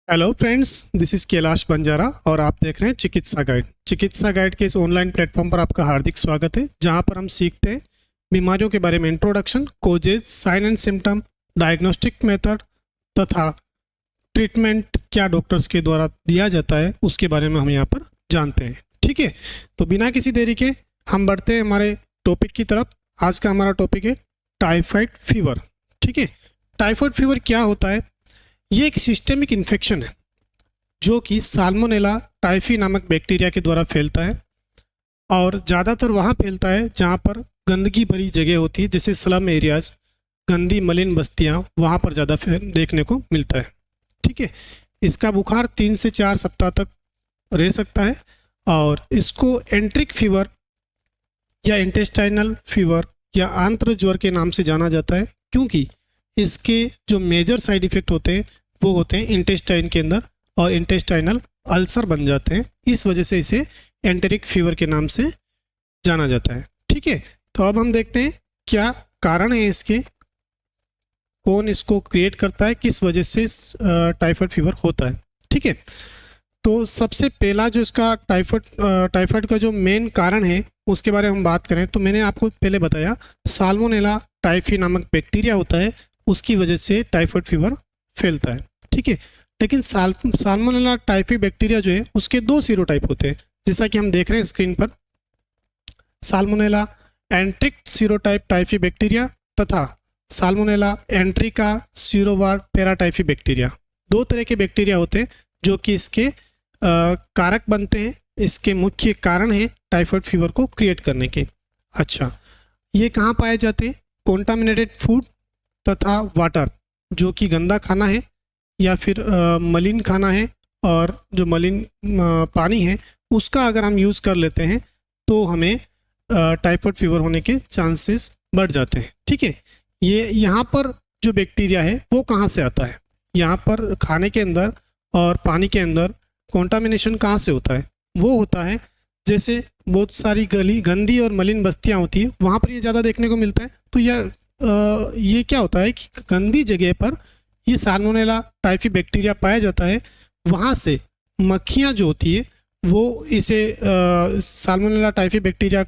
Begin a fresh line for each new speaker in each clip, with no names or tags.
Hello friends, this is Kailash Banjara और आप देख रहे हैं चिकित्सा गाइड। चिकित्सा गाइड के इस ऑनलाइन प्लेटफॉर्म पर आपका हार्दिक स्वागत है, जहां पर हम सीखते हैं बीमारियों के बारे में introduction, causes, sign and symptom, diagnostic method तथा ट्रीटमेंट क्या डॉक्टर्स के द्वारा दिया जाता है उसके बारे में हम यहाँ पर जानते हैं। ठीक है, तो बिना किसी देरी के हम बढ़ते हैं हमारे टॉपिक की तरफ। आज का हमारा टॉपिक है टाइफाइड फीवर। ठीक है, टाइफाइड फीवर क्या होता है? ये एक सिस्टेमिक इन्फेक्शन है जो कि साल्मोनेला टाइफी नामक बैक्टीरिया के द्वारा फैलता है और ज़्यादातर वहाँ फैलता है जहाँ पर गंदगी भरी जगह होती है, जैसे स्लम एरियाज, गंदी मलिन बस्तियाँ, वहाँ पर ज़्यादा देखने को मिलता है। ठीक है, इसका बुखार 3 से 4 सप्ताह तक रह सकता है और इसको एंट्रिक फीवर या इंटेस्टाइनल फीवर या आंत्र ज्वर के नाम से जाना जाता है, क्योंकि इसके जो मेजर साइड इफ़ेक्ट होते हैं वो होते हैं इंटेस्टाइन के अंदर और इंटेस्टाइनल अल्सर बन जाते हैं। इस वजह से इसे एंटेरिक फीवर के नाम से जाना जाता है। ठीक है, तो अब हम देखते हैं क्या कारण है इसके, कौन इसको क्रिएट करता है, किस वजह से टाइफाइड फीवर होता है। ठीक है, तो सबसे पहला जो इसका टाइफाइड का जो मेन कारण है उसके बारे में हम बात करें तो मैंने आपको पहले बताया साल्मोनेला टाइफी नामक बैक्टीरिया होता है, उसकी वजह से टाइफाइड फीवर फैलता है। ठीक है, लेकिन साल्मोनेला टाइफी बैक्टीरिया जो है उसके 2 सीरोटाइप होते हैं, जैसा कि हम देख रहे हैं स्क्रीन पर। साल्मोनेला एंट्रिक सीरोटाइप टाइफी बैक्टीरिया तथा साल्मोनेला एंट्रिका सीरोवार पैराटाइफी बैक्टीरिया। 2 तरह के बैक्टीरिया होते हैं जो कि इसके कारक बनते हैं, इसके मुख्य कारण हैं टाइफाइड फीवर को क्रिएट करने के। अच्छा, ये कहाँ पाए जाते हैं? कॉन्टामिनेटेड फूड तथा वाटर, जो कि गंदा खाना है या फिर मलिन खाना है, और जो मलिन पानी है उसका अगर हम यूज़ कर लेते हैं तो हमें टाइफाइड फीवर होने के चांसेस बढ़ जाते हैं। ठीक है, ये यहाँ पर जो बैक्टीरिया है वो कहाँ से आता है? यहाँ पर खाने के अंदर और पानी के अंदर कॉन्टामिनेशन कहाँ से होता है? वो होता है जैसे बहुत सारी गंदी और मलिन बस्तियाँ होती है, वहाँ पर ये ज़्यादा देखने को मिलता है। तो ये क्या होता है कि गंदी जगह पर ये साल्मोनेला टाइफी बैक्टीरिया पाया जाता है, वहाँ से मक्खियाँ जो होती है वो इसे साल्मोनेला टाइफी बैक्टीरिया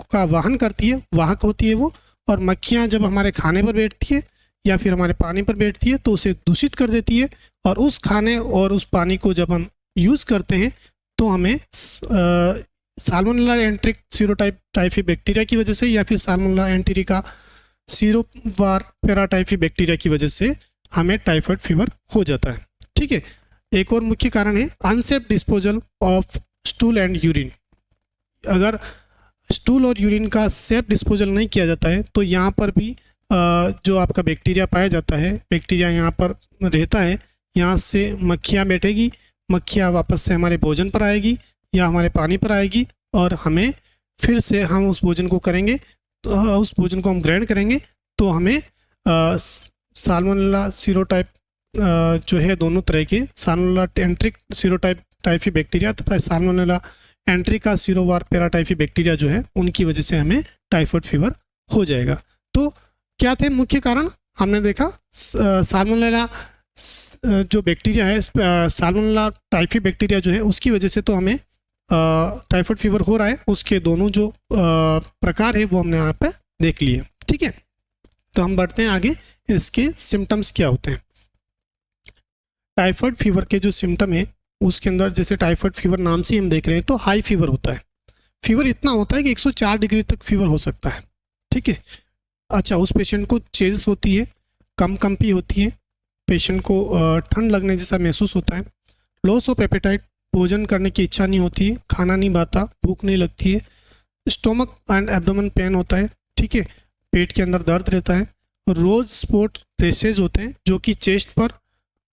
का वाहन करती है, वाहक होती है वो, और मक्खियाँ जब हमारे खाने पर बैठती है या फिर हमारे पानी पर बैठती है तो उसे दूषित कर देती है, और उस खाने और उस पानी को जब हम यूज़ करते हैं तो हमें साल्मोनेला एंट्रिक सीरोटाइप टाइफी बैक्टीरिया की वजह से या फिर साल्मोनेला एंटेरिका सीरोवार पैराटाइफी बैक्टीरिया की वजह से हमें टाइफाइड फीवर हो जाता है। ठीक है, एक और मुख्य कारण है unsafe disposal of stool and urine. अगर स्टूल और यूरिन का सेफ डिस्पोजल नहीं किया जाता है तो यहाँ पर भी जो आपका बैक्टीरिया पाया जाता है, बैक्टीरिया यहाँ पर रहता है, यहाँ से मक्खियाँ बैठेगी, मक्खियाँ वापस से हमारे भोजन पर आएगी या हमारे पानी पर आएगी, और हमें फिर से हम उस भोजन को करेंगे, तो उस भोजन को हम ग्रहण करेंगे तो हमें साल्मोनेला सीरोटाइप जो है, दोनों तरह के साल्मोनेला एंट्रिक सीरोटाइप टाइफी बैक्टीरिया तथा साल्मोनेला एंट्रिका सीरोवार पैराटाइफी बैक्टीरिया जो है, उनकी वजह से हमें टाइफाइड फीवर हो जाएगा। तो क्या थे मुख्य कारण? हमने देखा साल्मोनेला जो बैक्टीरिया है, साल्मोनेला टाइफी बैक्टीरिया जो है उसकी वजह से तो हमें टाइफाइड फीवर हो रहा है। उसके दोनों जो प्रकार है वो हमने यहाँ पे देख लिए। ठीक है, तो हम बढ़ते हैं आगे, इसके सिम्टम्स क्या होते हैं। टाइफाइड फीवर के जो सिम्टम है उसके अंदर, जैसे टाइफाइड फीवर नाम से हम देख रहे हैं तो हाई फीवर होता है। फीवर इतना होता है कि 104 डिग्री तक फीवर हो सकता है। ठीक है, अच्छा, उस पेशेंट को चिल्स होती है, कंपी होती है, पेशेंट को ठंड लगने जैसा महसूस होता है, लॉस ऑफ एपेटाइट, भोजन करने की इच्छा नहीं होती है, खाना नहीं भाता, भूख नहीं लगती है, स्टोमक एंड एब्डोमेन पेन होता है। ठीक है, पेट के अंदर दर्द रहता है, रोज स्पॉट रेसेज होते हैं जो कि चेस्ट पर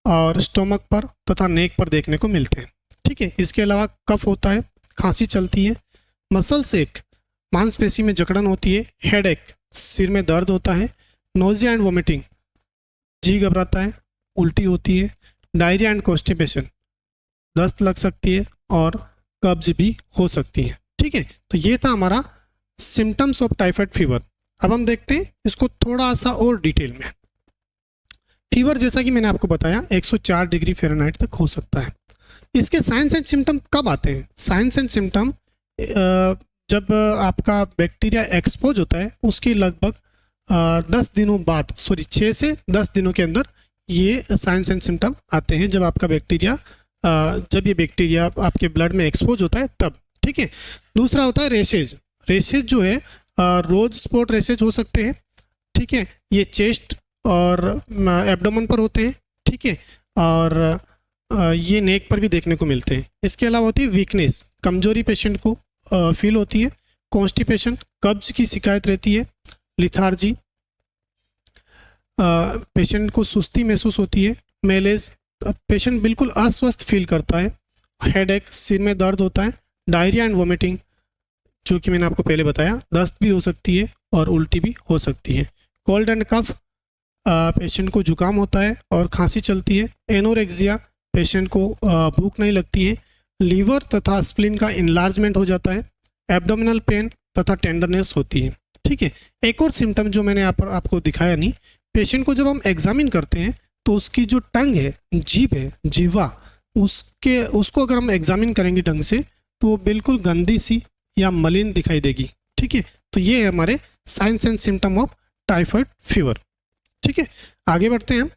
और स्टोमक पर तथा नेक पर देखने को मिलते हैं। ठीक है, इसके अलावा कफ होता है, खांसी चलती है, मसल्स एक, मांसपेशी में जकड़न होती है, हेड एक, सिर में दर्द होता है, नोजिया एंड वोमिटिंग, जी घबराता है, उल्टी होती है, डायरिया एंड कॉन्स्टिपेशन, दस्त लग सकती है और कब्ज भी हो सकती है। ठीक है, तो ये था हमारा सिम्टम्स ऑफ टाइफाइड फीवर। अब हम देखते हैं इसको थोड़ा सा और डिटेल में। फीवर जैसा कि मैंने आपको बताया 104 डिग्री फ़ारेनहाइट तक हो सकता है। इसके साइंस एंड सिम्टम कब आते हैं? साइंस एंड सिम्टम जब आपका बैक्टीरिया एक्सपोज होता है उसके लगभग 10 दिनों बाद, 6 से 10 दिनों के अंदर ये साइंस एंड सिम्टम आते हैं, जब आपका बैक्टीरिया जब ये बैक्टीरिया आपके ब्लड में एक्सपोज होता है तब। ठीक है। दूसरा होता है रेशेज। रेशेज जो है रोज स्पॉट रेशेज हो सकते हैं। ठीक है। ये चेस्ट और एब्डोमेन पर होते हैं। ठीक है। और ये नेक पर भी देखने को मिलते हैं। इसके अलावा होती है वीकनेस, कमजोरी पेशेंट को फील होती है। कॉन्स्टिपेशन, कब्ज की शिकायत रहती है। लिथार्जी, पेशेंट को सुस्ती महसूस होती है। मेलेज, पेशेंट बिल्कुल अस्वस्थ फील करता है। हेडेक, सिर में दर्द होता है। डायरिया एंड वोमिटिंग, जो कि मैंने आपको पहले बताया, दस्त भी हो सकती है और उल्टी भी हो सकती है। कोल्ड एंड कफ, पेशेंट को जुकाम होता है और खांसी चलती है। एनोरेक्सिया, पेशेंट को भूख नहीं लगती है। लीवर तथा स्प्लीन का इनलार्जमेंट हो जाता है। एब्डोमिनल पेन तथा टेंडरनेस होती है। ठीक है। एक और सिम्टम जो मैंने आपको दिखाया नहीं, पेशेंट को जब हम एग्जामिन करते हैं तो उसकी जो टंग है, जीभ है, जीवा, उसको अगर हम एग्जामिन करेंगे ढंग से तो वो बिल्कुल गंदी सी या मलिन दिखाई देगी। ठीक है। तो ये है हमारे science and symptom of typhoid fever. ठीक है। आगे बढ़ते हैं हम।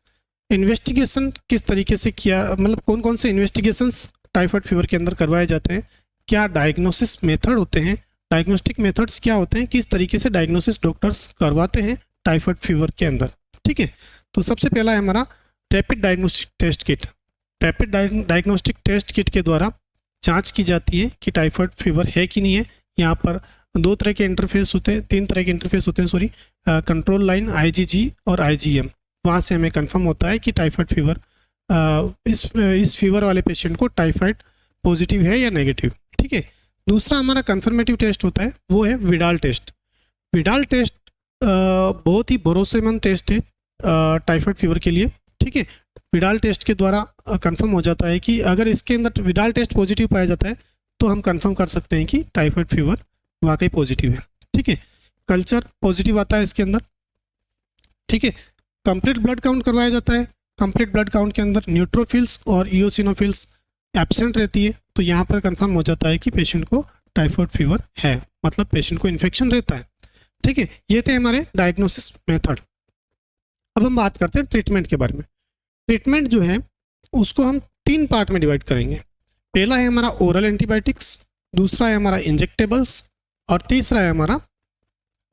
इन्वेस्टिगेशन किस तरीके से किया, मतलब कौन कौन से इन्वेस्टिगेशंस टाइफाइड फीवर के अंदर करवाए जाते हैं, क्या डायग्नोसिस मेथड होते हैं, डायग्नोस्टिक मेथड्स क्या होते हैं, किस तरीके से डायग्नोसिस डॉक्टर्स करवाते हैं टाइफाइड फीवर के अंदर। ठीक है। तो सबसे पहला है हमारा rapid diagnostic test kit. Rapid diagnostic test kit के द्वारा जांच की जाती है कि टाइफाइड फीवर है कि नहीं है। यहाँ पर तीन तरह के इंटरफेस होते हैं, सॉरी, कंट्रोल लाइन, आईजीजी और आईजीएम। वहाँ से हमें कंफर्म होता है कि टाइफाइड फीवर, इस फीवर वाले पेशेंट को टाइफाइड पॉजिटिव है या नेगेटिव। ठीक है। दूसरा हमारा कंफर्मेटिव टेस्ट होता है, वो है विडाल टेस्ट। विडाल टेस्ट बहुत ही भरोसेमंद टेस्ट है टाइफाइड फीवर के लिए। ठीक है। विडाल टेस्ट के द्वारा कंफर्म हो जाता है कि अगर इसके अंदर विडाल टेस्ट पॉजिटिव पाया जाता है तो हम कंफर्म कर सकते हैं कि टाइफाइड फीवर वाकई पॉजिटिव है। ठीक है। कल्चर पॉजिटिव आता है इसके अंदर। ठीक है। कंप्लीट ब्लड काउंट करवाया जाता है। कंप्लीट ब्लड काउंट के अंदर न्यूट्रोफिल्स और इओसिनोफिल्स एब्सेंट रहती है, तो यहाँ पर कंफर्म हो जाता है कि पेशेंट को टाइफाइड फीवर है, मतलब पेशेंट को इन्फेक्शन रहता है। ठीक है। ये थे हमारे डायग्नोसिस मेथड। अब हम बात करते हैं ट्रीटमेंट के बारे में। ट्रीटमेंट जो है उसको हम 3 पार्ट में डिवाइड करेंगे। पहला है हमारा ओरल एंटीबायोटिक्स, दूसरा है हमारा इंजेक्टेबल्स और तीसरा है हमारा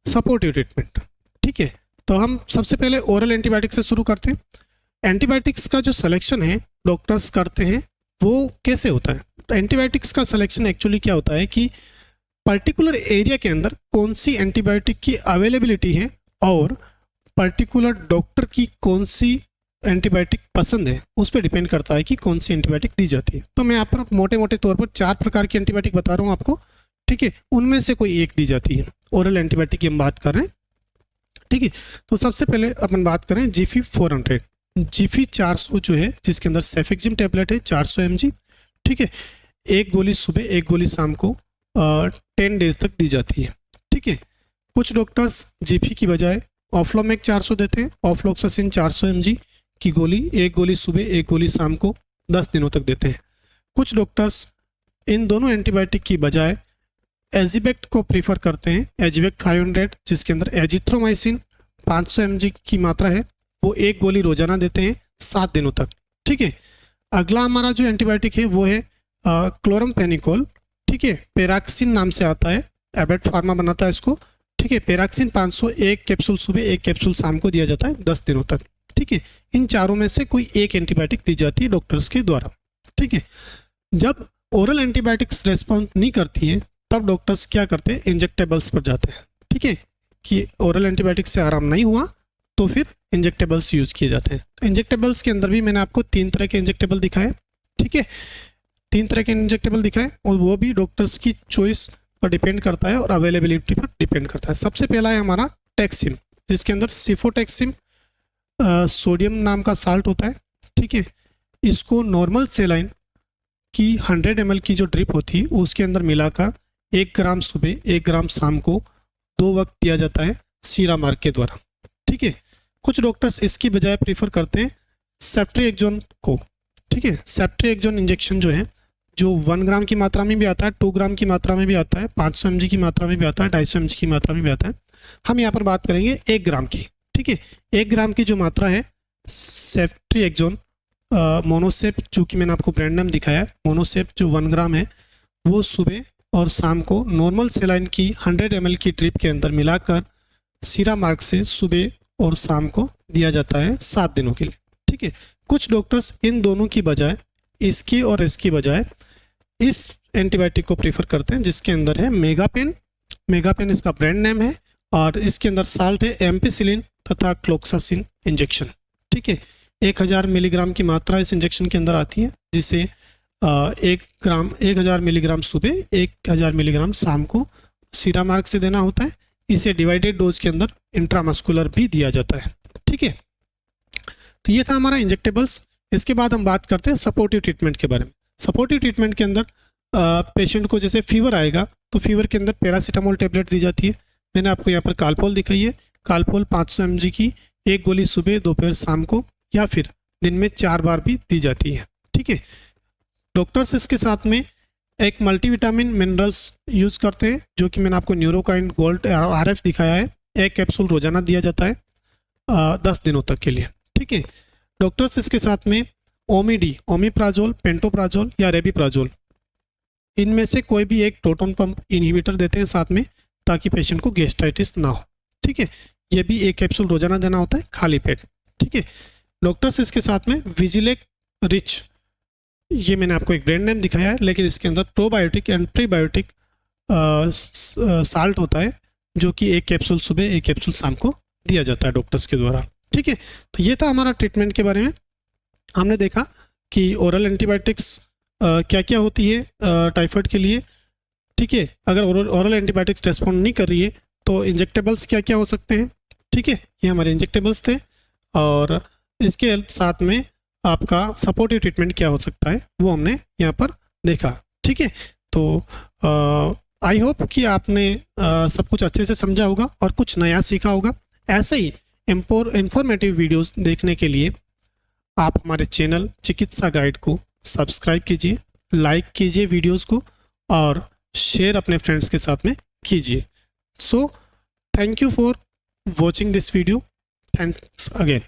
सपोर्टिव ट्रीटमेंट। ठीक है। तो हम सबसे पहले ओरल एंटीबायोटिक्स से शुरू करते हैं। एंटीबायोटिक्स का जो सिलेक्शन है डॉक्टर्स करते हैं वो कैसे होता है? तो एंटीबायोटिक्स का सिलेक्शन एक्चुअली क्या होता है कि पर्टिकुलर एरिया के अंदर कौन सी एंटीबायोटिक की अवेलेबिलिटी है और पर्टिकुलर डॉक्टर की कौन सी एंटीबायोटिक पसंद है, उस पर डिपेंड करता है कि कौन सी एंटीबायोटिक दी जाती है। तो मैं यहाँ पर मोटे मोटे तौर पर 4 प्रकार की एंटीबायोटिक बता रहा हूँ आपको। ठीक है। उनमें से कोई एक दी जाती है। ओरल एंटीबायोटिक की हम बात कर रहे हैं। ठीक है। तो सबसे पहले अपन बात करें जीफी 400। जीफी 400 जो है, जिसके अंदर सेफेक्जिम टैबलेट है 400 mg। ठीक है। 1 गोली सुबह, 1 गोली शाम को 10 डेज तक दी जाती है। ठीक है। कुछ डॉक्टर्स जीफी की बजाय ऑफ्लोमेक 400 देते हैं। ऑफ्लोक्सासिन 400 mg की गोली, 1 गोली सुबह, 1 गोली शाम को 10 दिनों तक देते हैं। कुछ डॉक्टर्स इन दोनों एंटीबायोटिक की बजाय एजिबेक्ट को प्रीफर करते हैं। एजिबेक्ट 500, जिसके अंदर एजिथ्रोमाइसिन 500 mg की मात्रा है, वो 1 गोली रोजाना देते हैं 7 दिनों तक। ठीक है। अगला हमारा जो एंटीबायोटिक है वो है क्लोरमफेनिकोल। ठीक है। पेराक्सिन नाम से आता है, एबेट फार्मा बनाता है इसको। ठीक है। पेराक्सिन 500, 1 कैप्सूल सुबह, 1 कैप्सूल शाम को दिया जाता है 10 दिनों तक। ठीक है। इन चारों में से कोई एक एंटीबायोटिक दी जाती है डॉक्टर्स के द्वारा। ठीक है। जब ओरल एंटीबायोटिक्स रेस्पॉन्स नहीं करती हैं तब डॉक्टर्स क्या करते हैं, इंजेक्टेबल्स पर जाते हैं। ठीक है। कि ओरल एंटीबायोटिक्स से आराम नहीं हुआ तो फिर इंजेक्टेबल्स यूज़ किए जाते हैं। तो इंजेक्टेबल्स के अंदर भी मैंने आपको 3 तरह के इंजेक्टेबल दिखाए। ठीक है। 3 तरह के इंजेक्टेबल दिखाए और वो भी डॉक्टर्स की चॉइस पर डिपेंड करता है और अवेलेबिलिटी पर डिपेंड करता है। सबसे पहला है हमारा टैक्सिम, जिसके अंदर सिफोटैक्सिम सोडियम नाम का साल्ट होता है। ठीक है। इसको नॉर्मल सेलाइन की 100 ml की जो ड्रिप होती है उसके अंदर मिलाकर 1 ग्राम सुबह, 1 ग्राम शाम को 2 वक्त दिया जाता है सीरा मार्ग के द्वारा। ठीक है। कुछ डॉक्टर्स इसकी बजाय प्रीफर करते हैं सेफ्ट्रिएक्सोन को, ठीक है। सेफ्ट्रिएक्सोन इंजेक्शन जो है, जो 1 ग्राम की मात्रा में भी आता है, 2 ग्राम की मात्रा में भी आता है, 500 mg की मात्रा में भी आता है, 250 mg की मात्रा में भी आता है। हम यहाँ पर बात करेंगे 1 ग्राम की, ठीक है। 1 ग्राम की जो मात्रा है सेफ्ट्रिएक्सोन मोनोसेप, जो कि मैंने आपको ब्रांड नेम दिखाया है, मोनोसेप जो 1 ग्राम है, वो सुबह और शाम को नॉर्मल सेलाइन की 100 ml की ड्रिप के अंदर मिलाकर सीरा मार्ग से सुबह और शाम को दिया जाता है 7 दिनों के लिए, ठीक है। कुछ डॉक्टर्स इन दोनों की बजाय, इसकी और इसकी बजाय, इस एंटीबायोटिक को प्रीफर करते हैं जिसके अंदर है मेगापेन। मेगापेन इसका ब्रांड नेम है और इसके अंदर साल्ट है एम्पिसिलिन तथा क्लोक्सासिन इंजेक्शन, ठीक है। 1000 मिलीग्राम की मात्रा इस इंजेक्शन के अंदर आती है, जिसे 1000 मिलीग्राम सुबह, 1000 मिलीग्राम शाम को सीरा मार्ग से देना होता है। इसे डिवाइडेड डोज के अंदर इंट्रामस्कुलर भी दिया जाता है, ठीक है। तो ये था हमारा इंजेक्टेबल्स। इसके बाद हम बात करते हैं सपोर्टिव ट्रीटमेंट के बारे में। सपोर्टिव ट्रीटमेंट के अंदर पेशेंट को जैसे फीवर आएगा तो फीवर के अंदर पैरासीटामोल टेबलेट दी जाती है। मैंने आपको यहाँ पर कालपोल दिखाई है। कालपोल 500 mg की 1 गोली सुबह, दोपहर, शाम को या फिर दिन में 4 बार भी दी जाती है, ठीक है। डॉक्टर्स इसके साथ में एक मल्टीविटामिन मिनरल्स यूज़ करते हैं, जो कि मैंने आपको न्यूरोकाइन गोल्ड RF दिखाया है। 1 कैप्सूल रोजाना दिया जाता है 10 दिनों तक के लिए, ठीक है। डॉक्टर्स इसके साथ में ओमिडी, ओमिप्राजोल, पेंटोप्राजोल या रेबिप्राजोल, इनमें से कोई भी एक प्रोटॉन पंप इनहिबिटर देते हैं साथ में, ताकि पेशेंट को गैस्ट्राइटिस ना हो, ठीक है। ये भी 1 कैप्सूल रोजाना देना होता है खाली पेट, ठीक है। डॉक्टर्स इसके साथ में विजिलेक रिच, ये मैंने आपको एक ब्रांड नेम दिखाया है, लेकिन इसके अंदर प्रोबायोटिक एंड प्रीबायोटिक साल्ट होता है, जो कि 1 कैप्सूल सुबह, 1 कैप्सूल शाम को दिया जाता है डॉक्टर्स के द्वारा, ठीक है। तो ये था हमारा ट्रीटमेंट के बारे में। हमने देखा कि ओरल एंटीबायोटिक्स क्या क्या होती है टाइफाइड के लिए, ठीक है। अगर ओरल एंटीबायोटिक्स रेस्पॉन्ड नहीं कर रही है तो इंजेक्टेबल्स क्या क्या हो सकते हैं, ठीक है। ये हमारे इंजेक्टेबल्स थे, और इसके साथ में आपका सपोर्टिव ट्रीटमेंट क्या हो सकता है वो हमने यहाँ पर देखा, ठीक है। तो आई होप कि आपने सब कुछ अच्छे से समझा होगा और कुछ नया सीखा होगा। ऐसे ही इंफॉर्मेटिव वीडियोस देखने के लिए आप हमारे चैनल चिकित्सा गाइड को सब्सक्राइब कीजिए, लाइक कीजिए वीडियोस को, और शेयर अपने फ्रेंड्स के साथ में कीजिए। So thank you for watching this video. Thanks again.